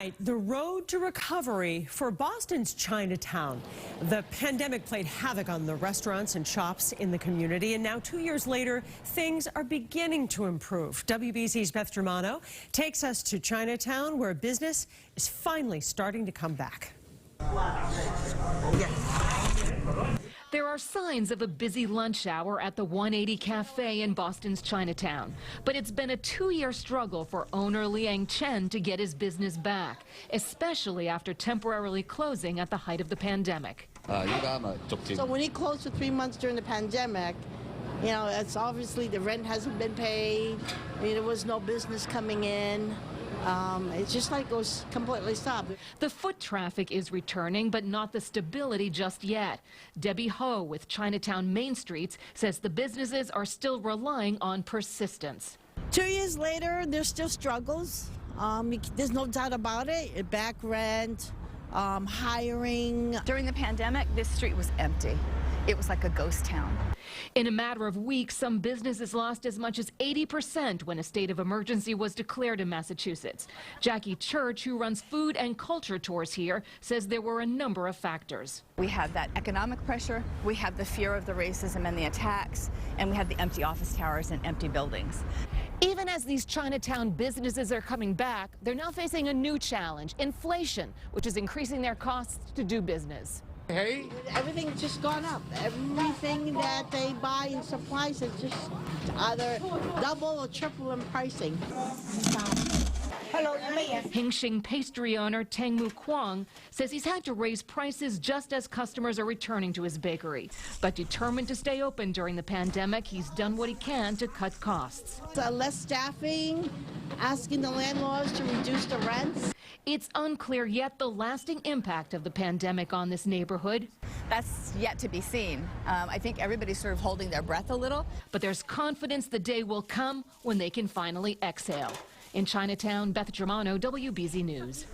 The road to recovery for Boston's Chinatown. The pandemic played havoc on the restaurants and shops in the community, and now 2 years later, things are beginning to improve. WBZ's Beth Germano takes us to Chinatown, where business is finally starting to come back. There are signs of a busy lunch hour at the 180 Cafe in Boston's Chinatown. But it's been a 2-year struggle for owner Liang Chen to get his business back, especially after temporarily closing at the height of the pandemic. So when he closed for 3 months during the pandemic, you know, it's obviously the rent hasn't been paid, there was no business coming in. It's just like it was completely stopped. The foot traffic is returning, but not the stability just yet. Debbie Ho with Chinatown Main Streets says the businesses are still relying on persistence. 2 years later, there's still struggles. There's no doubt about it. Back rent, hiring. During the pandemic, this street was empty. It was like a ghost town. In a matter of weeks, some businesses lost as much as 80% when a state of emergency was declared in Massachusetts. Jackie Church, who runs food and culture tours here, says there were a number of factors. We have that economic pressure, we have the fear of the racism and the attacks, and we have the empty office towers and empty buildings. Even as these Chinatown businesses are coming back, they're now facing a new challenge, inflation, which is increasing their costs to do business. Hey. Everything's just gone up. Everything that they buy in supplies is just either double or triple in pricing. Hingxing pastry owner Tangmu Kwang says he's had to raise prices just as customers are returning to his bakery. But determined to stay open during the pandemic, he's done what he can to cut costs. Less staffing, asking the landlords to reduce the rents. It's unclear yet the lasting impact of the pandemic on this neighborhood. That's yet to be seen. I think everybody's sort of holding their breath a little. But there's confidence the day will come when they can finally exhale. In Chinatown, Beth Germano, WBZ News.